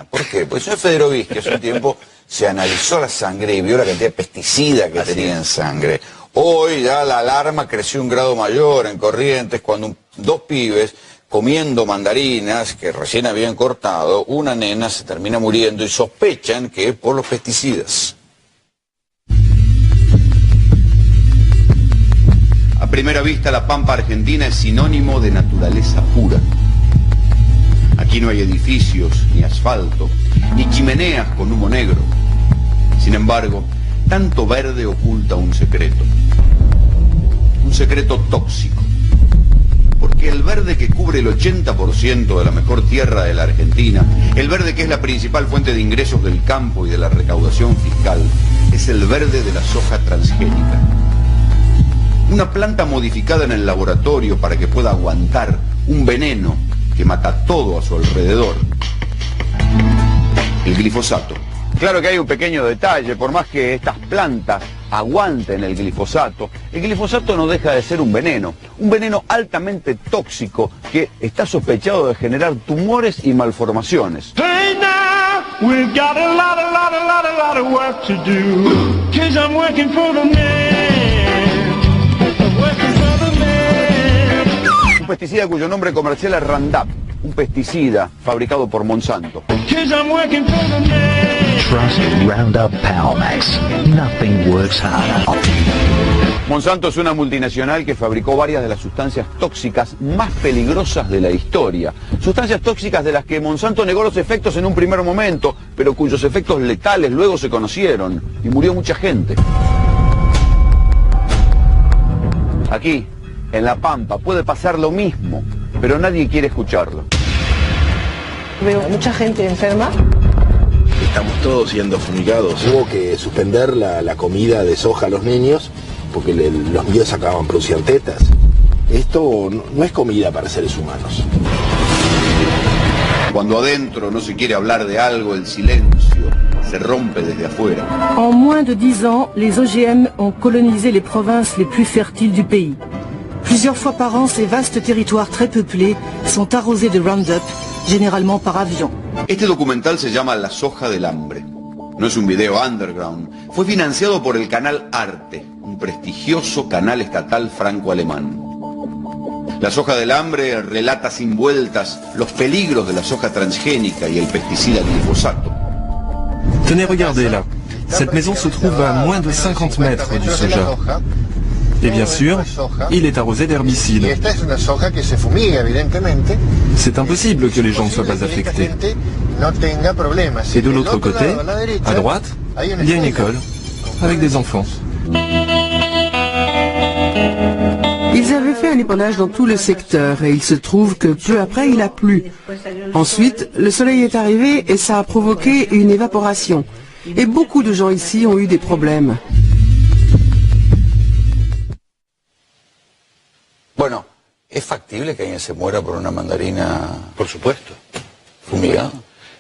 ¿Por qué? Porque el señor Federovisky hace un tiempo se analizó la sangre y vio la cantidad de pesticidas que tenía en sangre. Hoy ya la alarma creció un grado mayor en Corrientes cuando dos pibes comiendo mandarinas que recién habían cortado, una nena se termina muriendo y sospechan que es por los pesticidas. A primera vista, la pampa argentina es sinónimo de naturaleza pura. Aquí no hay edificios, ni asfalto, ni chimeneas con humo negro. Sin embargo, tanto verde oculta un secreto tóxico. Porque el verde que cubre el 80% de la mejor tierra de la Argentina, el verde que es la principal fuente de ingresos del campo y de la recaudación fiscal, es el verde de la soja transgénica. Una planta modificada en el laboratorio para que pueda aguantar un veneno que mata todo a su alrededor. El glifosato. Claro que hay un pequeño detalle, por más que estas plantas aguanten el glifosato no deja de ser un veneno altamente tóxico que está sospechado de generar tumores y malformaciones. Hey now, we've got a lot of work to do, 'cause I'm working for the man, working for the man. Un pesticida cuyo nombre comercial es Roundup, un pesticida fabricado por Monsanto. 'Cause I'm working for the man. Trust Roundup Powermax. Nothing works harder. Monsanto es una multinacional que fabricó varias de las sustancias tóxicas más peligrosas de la historia. Sustancias tóxicas de las que Monsanto negó los efectos en un primer momento, pero cuyos efectos letales luego se conocieron y murió mucha gente. Aquí, en La Pampa, puede pasar lo mismo, pero nadie quiere escucharlo. Veo mucha gente enferma. Estamos todos siendo fumigados. Hubo que suspender la comida de soja a los niños porque los niños acababan produciendo tetas. Esto no es comida para seres humanos. Cuando adentro no se quiere hablar de algo, el silencio se rompe desde afuera. En moins de 10 ans, les OGM ont colonisé les provinces les plus fertiles du pays. Plusieurs fois par an, ces vastes territoires très peuplés sont arrosés de Roundup, généralement par avion. Este documental se llama La soja del hambre. No es un video underground. Fue financiado por el canal Arte, un prestigioso canal estatal franco-alemán. La soja del hambre relata sin vueltas los peligros de la soja transgénica y el pesticida glifosato. Tenez, regardez là. Cette maison se trouve à moins de 50 mètres du soja. Et bien sûr, il est arrosé d'herbicides. C'est impossible que les gens ne soient pas affectés. Et de l'autre côté, à droite, il y a une école, avec des enfants. Ils avaient fait un épandage dans tout le secteur et il se trouve que peu après il a plu. Ensuite, le soleil est arrivé et ça a provoqué une évaporation. Et beaucoup de gens ici ont eu des problèmes. Bueno, ¿es factible que alguien se muera por una mandarina? Por supuesto. ¿Fumigada?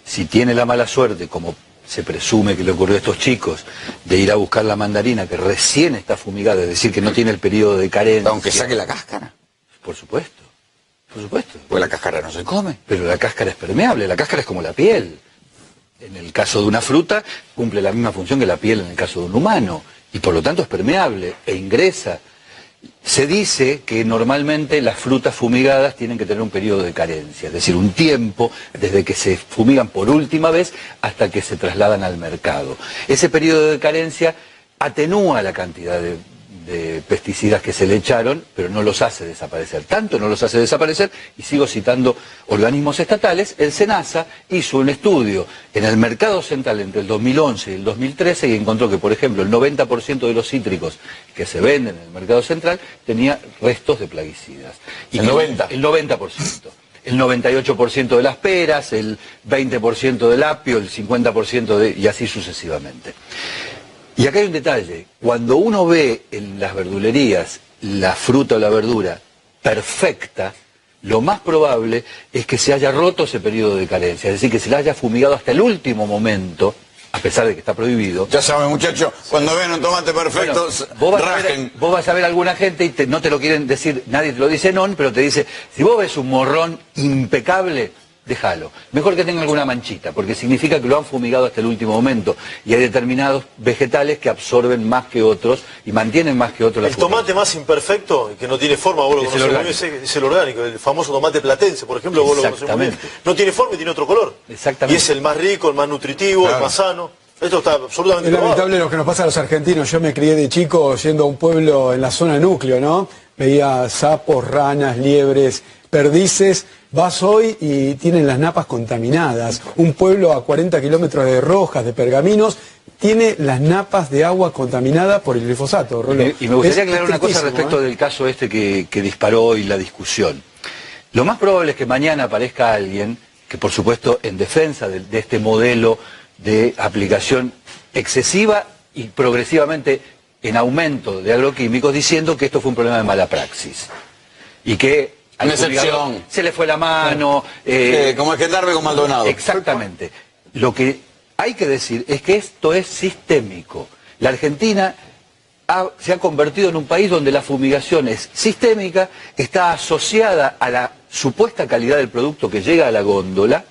Si tiene la mala suerte, como se presume que le ocurrió a estos chicos, de ir a buscar la mandarina que recién está fumigada, es decir, que no tiene el periodo de carencia. Aunque saque la cáscara. Por supuesto. Por supuesto. Pues la cáscara no se come. Pero la cáscara es permeable, la cáscara es como la piel. En el caso de una fruta, cumple la misma función que la piel en el caso de un humano. Y por lo tanto es permeable e ingresa. Se dice que normalmente las frutas fumigadas tienen que tener un periodo de carencia, es decir, un tiempo desde que se fumigan por última vez hasta que se trasladan al mercado. Ese periodo de carencia atenúa la cantidad de pesticidas que se le echaron, pero no los hace desaparecer. Tanto no los hace desaparecer, y sigo citando organismos estatales, el SENASA hizo un estudio en el mercado central entre el 2011 y el 2013 y encontró que, por ejemplo, el 90% de los cítricos que se venden en el mercado central tenía restos de plaguicidas. ¿El 90%? El 90%. El 98% de las peras, el 20% del apio, el 50% y así sucesivamente. Y acá hay un detalle, cuando uno ve en las verdulerías la fruta o la verdura perfecta, lo más probable es que se haya roto ese periodo de carencia, es decir, que se la haya fumigado hasta el último momento, a pesar de que está prohibido. Ya saben, muchachos, cuando ven un tomate perfecto, bueno, rajen. vos vas a ver a alguna gente y no te lo quieren decir, nadie te lo dice pero te dice, si vos ves un morrón impecable, déjalo. Mejor que tenga alguna manchita, porque significa que lo han fumigado hasta el último momento. Y hay determinados vegetales que absorben más que otros y mantienen más que otros la fumigación. El tomate más imperfecto, que no tiene forma, vos lo conocés muy bien, es el orgánico. El famoso tomate platense, por ejemplo, vos lo conocés muy bien. No tiene forma y tiene otro color. Exactamente. Y es el más rico, el más nutritivo, el más sano. Esto está absolutamente Es probado. lamentable lo que nos pasa a los argentinos. Yo me crié de chico yendo a un pueblo en la zona núcleo, ¿no? Veía sapos, ranas, liebres, perdices. Vas hoy y tienen las napas contaminadas. Un pueblo a 40 kilómetros de Rojas, de Pergaminos, tiene las napas de agua contaminada por el glifosato, Rolo. Y me gustaría aclarar una cosa respecto del caso este que disparó hoy la discusión. Lo más probable es que mañana aparezca alguien que, por supuesto, en defensa de este modelo de aplicación excesiva y progresivamente en aumento de agroquímicos, diciendo que esto fue un problema de mala praxis. Y que una excepción. Se le fue la mano. Como el gendarme con Maldonado. Exactamente. Lo que hay que decir es que esto es sistémico. La Argentina se ha convertido en un país donde la fumigación es sistémica, está asociada a la supuesta calidad del producto que llega a la góndola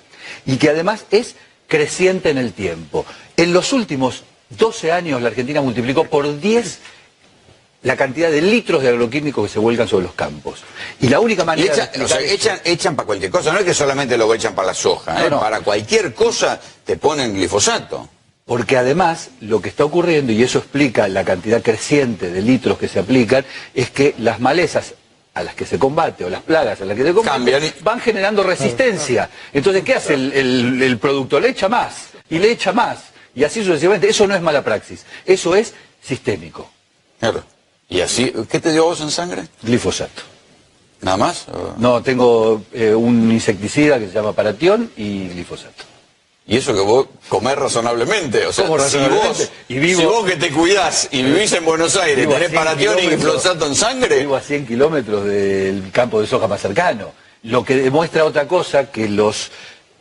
y que además es creciente en el tiempo. En los últimos 12 años la Argentina multiplicó por 10 la cantidad de litros de agroquímicos que se vuelcan sobre los campos. Y la única manera echan para cualquier cosa, no es que solamente lo echan para la soja, no. Para cualquier cosa te ponen glifosato. Porque además lo que está ocurriendo, y eso explica la cantidad creciente de litros que se aplican, es que las malezas a las que se combate o las plagas a las que se combate van generando resistencia. Entonces, ¿qué hace el producto? Le echa más y le echa más. Y así sucesivamente. Eso no es mala praxis. Eso es sistémico. Claro. ¿Y así? ¿Qué te dio vos en sangre? Glifosato. ¿Nada más? No, tengo un insecticida que se llama Paratión y glifosato. Y eso que vos comés razonablemente, o sea, si vos que te cuidás y vivís en Buenos Aires, tenés Paratión y glifosato en sangre. Vivo a 100 kilómetros del campo de soja más cercano. Lo que demuestra otra cosa, que los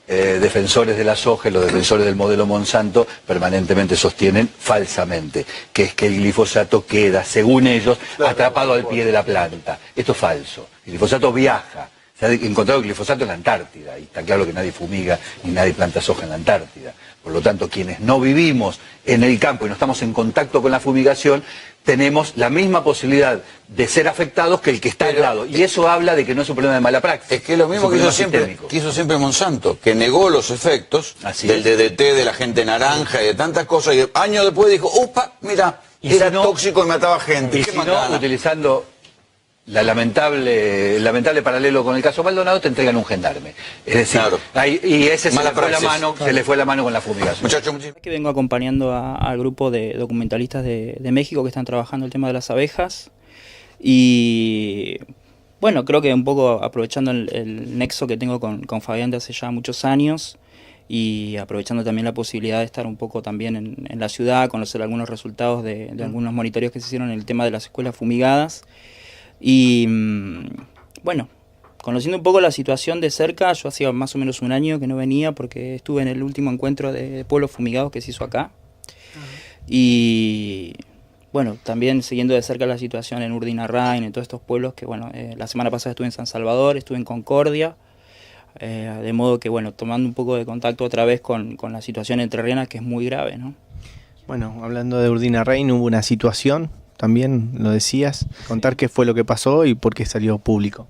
defensores de la soja y los defensores del modelo Monsanto permanentemente sostienen falsamente, que es que el glifosato queda, según ellos, atrapado al pie de la planta. Esto es falso. El glifosato viaja. Se ha encontrado glifosato en la Antártida, y está claro que nadie fumiga ni nadie planta soja en la Antártida. Por lo tanto, quienes no vivimos en el campo y no estamos en contacto con la fumigación, tenemos la misma posibilidad de ser afectados que el que está al lado. Y eso habla de que no es un problema de mala praxis. Es que es lo mismo que hizo siempre Monsanto, que negó los efectos del DDT, de la gente naranja y de tantas cosas, y años después dijo, upa, mira, era tóxico y mataba gente. Y si no, utilizando el lamentable paralelo con el caso Maldonado, te entregan un gendarme. Es decir, y ese se le fue la mano con la fumigación. Muchachos, que vengo acompañando al grupo de documentalistas de México que están trabajando el tema de las abejas. Y bueno, creo que un poco aprovechando el nexo que tengo con Fabián de hace ya muchos años, y aprovechando también la posibilidad de estar un poco también en la ciudad, conocer algunos resultados de algunos monitoreos que se hicieron en el tema de las escuelas fumigadas. Y bueno, conociendo un poco la situación de cerca, yo hacía más o menos un año que no venía porque estuve en el último encuentro de pueblos fumigados que se hizo acá. Y bueno, también siguiendo de cerca la situación en Urdinarrain, en todos estos pueblos que bueno, la semana pasada estuve en San Salvador, estuve en Concordia, de modo que bueno, tomando un poco de contacto otra vez con la situación entrerriana, que es muy grave, ¿no? Bueno, hablando de Urdinarrain, hubo una situación, también lo decías, contar qué fue lo que pasó y por qué salió público.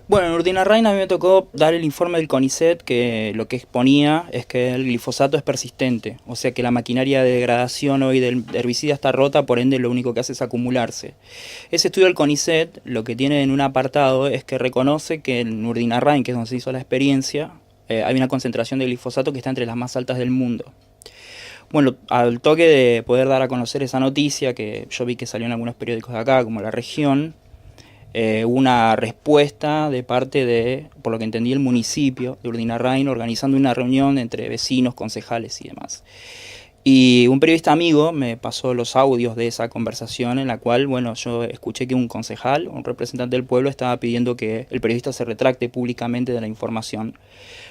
Bueno, en Urdinarrain a mí me tocó dar el informe del CONICET, que lo que exponía es que el glifosato es persistente, o sea que la maquinaria de degradación hoy del herbicida está rota, por ende lo único que hace es acumularse. Ese estudio del CONICET lo que tiene en un apartado es que reconoce que en Urdinarrain, que es donde se hizo la experiencia, hay una concentración de glifosato que está entre las más altas del mundo. Bueno, al toque de poder dar a conocer esa noticia, que yo vi que salió en algunos periódicos de acá, como La Región, una respuesta de parte de, por lo que entendí, el municipio de Urdinarrain, organizando una reunión entre vecinos, concejales y demás. Y un periodista amigo me pasó los audios de esa conversación en la cual, bueno, yo escuché que un concejal, un representante del pueblo, estaba pidiendo que el periodista se retracte públicamente de la información.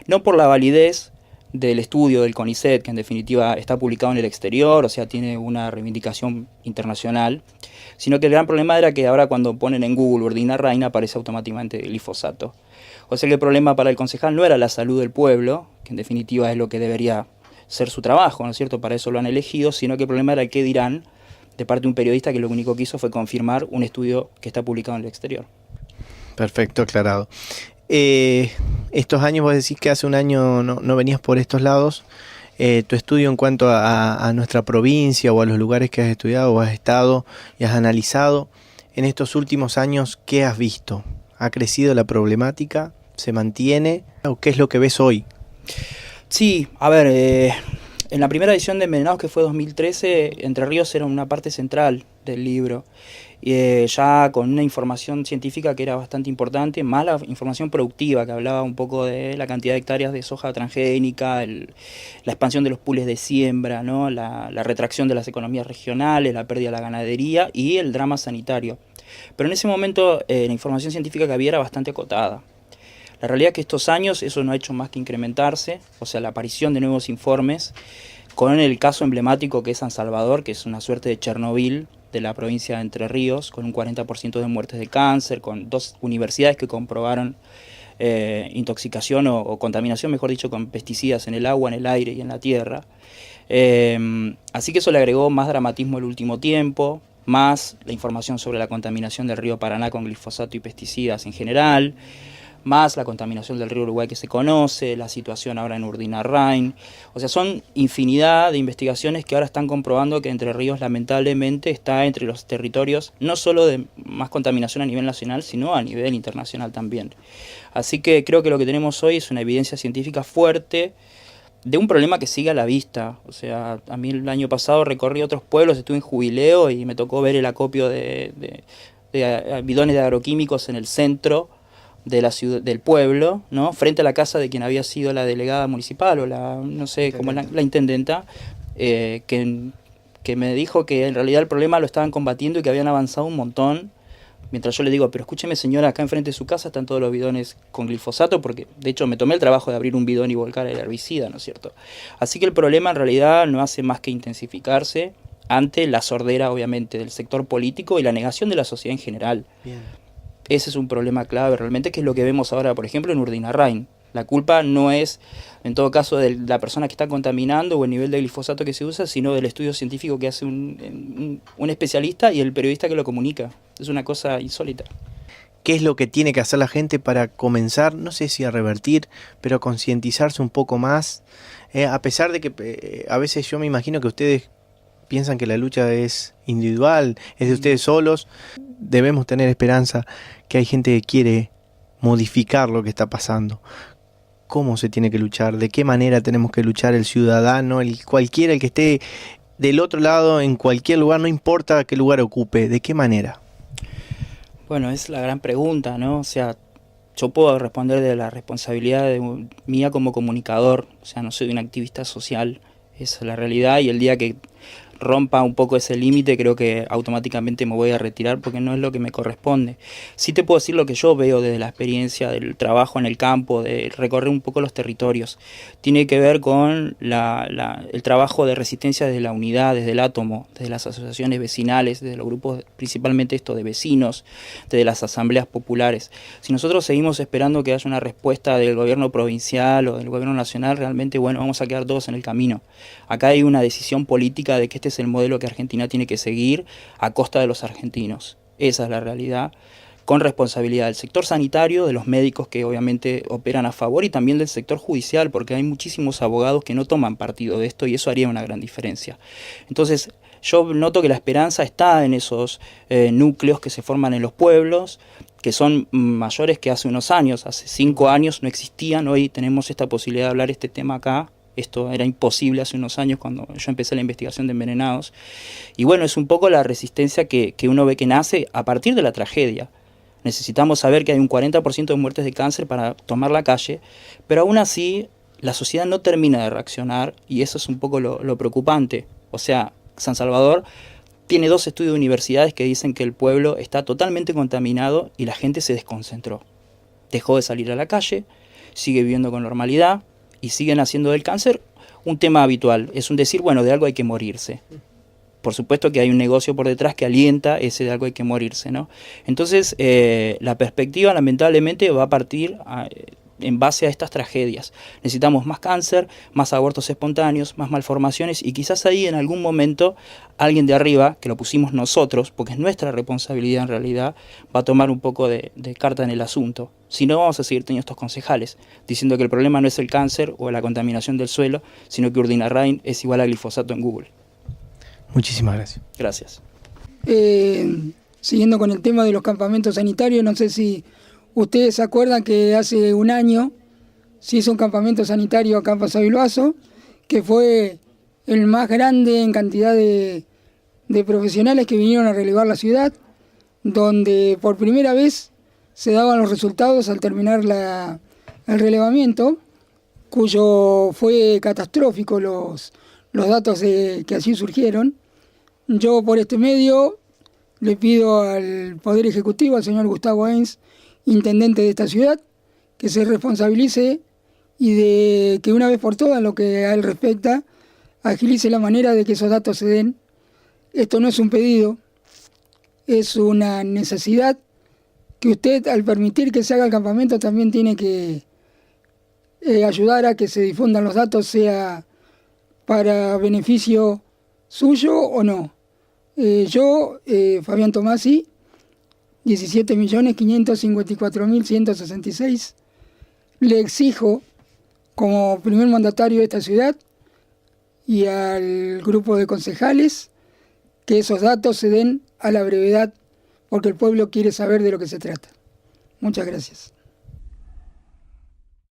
No por la validez del estudio del CONICET, que en definitiva está publicado en el exterior, o sea, tiene una reivindicación internacional, sino que el gran problema era que ahora cuando ponen en Google Urdinarrain aparece automáticamente el glifosato. O sea que el problema para el concejal no era la salud del pueblo, que en definitiva es lo que debería ser su trabajo, ¿no es cierto? Para eso lo han elegido, sino que el problema era el qué dirán de parte de un periodista que lo único que hizo fue confirmar un estudio que está publicado en el exterior. Perfecto, aclarado. Estos años, vos decís que hace un año no venías por estos lados. Tu estudio en cuanto a nuestra provincia o a los lugares que has estudiado o has estado y has analizado, en estos últimos años, ¿qué has visto? ¿Ha crecido la problemática? ¿Se mantiene? ¿O qué es lo que ves hoy? Sí, a ver, en la primera edición de Envenenados, que fue 2013, Entre Ríos era una parte central del libro. Ya con una información científica que era bastante importante, más la información productiva, que hablaba un poco de la cantidad de hectáreas de soja transgénica, la expansión de los pools de siembra, ¿no? la retracción de las economías regionales, la pérdida de la ganadería y el drama sanitario. Pero en ese momento la información científica que había era bastante acotada. La realidad es que estos años eso no ha hecho más que incrementarse, o sea, la aparición de nuevos informes, con el caso emblemático que es San Salvador, que es una suerte de Chernobyl de la provincia de Entre Ríos, con un 40% de muertes de cáncer, con 2 universidades que comprobaron intoxicación o contaminación, mejor dicho, con pesticidas en el agua, en el aire y en la tierra. Así que eso le agregó más dramatismo el último tiempo, más la información sobre la contaminación del río Paraná con glifosato y pesticidas en general, más la contaminación del río Uruguay que se conoce, la situación ahora en Urdinarrain. O sea, son infinidad de investigaciones que ahora están comprobando que Entre Ríos lamentablemente está entre los territorios no solo de más contaminación a nivel nacional, sino a nivel internacional también. Así que creo que lo que tenemos hoy es una evidencia científica fuerte de un problema que sigue a la vista. O sea, a mí el año pasado recorrí otros pueblos, estuve en Jubileo y me tocó ver el acopio de bidones de agroquímicos en el centro de la ciudad, del pueblo, ¿no? Frente a la casa de quien había sido la delegada municipal o la, no sé, como la intendenta, que me dijo que en realidad el problema lo estaban combatiendo y que habían avanzado un montón. Mientras yo le digo, pero escúcheme señora, acá enfrente de su casa están todos los bidones con glifosato, porque de hecho me tomé el trabajo de abrir un bidón y volcar el herbicida, ¿no es cierto? Así que el problema en realidad no hace más que intensificarse ante la sordera, obviamente, del sector político y la negación de la sociedad en general. Bien. Ese es un problema clave realmente, que es lo que vemos ahora, por ejemplo, en Urdinarrain. La culpa no es, en todo caso, de la persona que está contaminando o el nivel de glifosato que se usa, sino del estudio científico que hace un especialista y el periodista que lo comunica. Es una cosa insólita. ¿Qué es lo que tiene que hacer la gente para comenzar, no sé si a revertir, pero a concientizarse un poco más? A pesar de que a veces yo me imagino que ustedes piensan que la lucha es individual, es de ustedes solos. Debemos tener esperanza que hay gente que quiere modificar lo que está pasando. ¿Cómo se tiene que luchar? ¿De qué manera tenemos que luchar el ciudadano, cualquiera, el que esté del otro lado, en cualquier lugar, no importa qué lugar ocupe? ¿De qué manera? Bueno, es la gran pregunta, ¿no? O sea, yo puedo responder de la responsabilidad mía como comunicador, o sea, no soy un activista social, esa es la realidad, y el día que rompa un poco ese límite, creo que automáticamente me voy a retirar porque no es lo que me corresponde. Sí te puedo decir lo que yo veo desde la experiencia del trabajo en el campo, de recorrer un poco los territorios. Tiene que ver con el trabajo de resistencia desde la unidad, desde el átomo, desde las asociaciones vecinales, desde los grupos, principalmente esto de vecinos, desde las asambleas populares. Si nosotros seguimos esperando que haya una respuesta del gobierno provincial o del gobierno nacional, realmente, bueno, vamos a quedar todos en el camino. Acá hay una decisión política de que este es el modelo que Argentina tiene que seguir a costa de los argentinos. Esa es la realidad, con responsabilidad del sector sanitario, de los médicos que obviamente operan a favor y también del sector judicial, porque hay muchísimos abogados que no toman partido de esto y eso haría una gran diferencia. Entonces, yo noto que la esperanza está en esos núcleos que se forman en los pueblos, que son mayores que hace unos años. Hace 5 años no existían, hoy tenemos esta posibilidad de hablar este tema acá. Esto era imposible hace unos años cuando yo empecé la investigación de envenenados. Y bueno, es un poco la resistencia que uno ve que nace a partir de la tragedia. Necesitamos saber que hay un 40% de muertes de cáncer para tomar la calle, pero aún así la sociedad no termina de reaccionar y eso es un poco lo preocupante. O sea, San Salvador tiene 2 estudios de universidades que dicen que el pueblo está totalmente contaminado y la gente se desconcentró. Dejó de salir a la calle, sigue viviendo con normalidad, y siguen haciendo del cáncer un tema habitual. Es un decir, bueno, de algo hay que morirse. por supuesto que hay un negocio por detrás que alienta ese de algo hay que morirse, ¿no? Entonces, la perspectiva lamentablemente va a partir en base a estas tragedias. Necesitamos más cáncer, más abortos espontáneos, más malformaciones y quizás ahí en algún momento alguien de arriba, que lo pusimos nosotros, porque es nuestra responsabilidad en realidad, va a tomar un poco de carta en el asunto. Si no, vamos a seguir teniendo estos concejales diciendo que el problema no es el cáncer o la contaminación del suelo, sino que urdinarrain es igual a glifosato en Google. Muchísimas gracias. Gracias. Siguiendo con el tema de los campamentos sanitarios, no sé si ustedes se acuerdan que hace un año se hizo un campamento sanitario acá en Paso Bilbaso, que fue el más grande en cantidad de profesionales que vinieron a relevar la ciudad, donde por primera vez se daban los resultados al terminar el relevamiento, cuyo fue catastrófico los datos que allí surgieron. Yo por este medio le pido al Poder Ejecutivo, al señor Gustavo Eins, intendente de esta ciudad, que se responsabilice y de que una vez por todas, lo que a él respecta, agilice la manera de que esos datos se den. Esto no es un pedido, es una necesidad que usted, al permitir que se haga el campamento, también tiene que ayudar a que se difundan los datos, sea para beneficio suyo o no. Yo, Fabián Tomasi, 17.554.166, le exijo como primer mandatario de esta ciudad y al grupo de concejales que esos datos se den a la brevedad, porque el pueblo quiere saber de lo que se trata. Muchas gracias.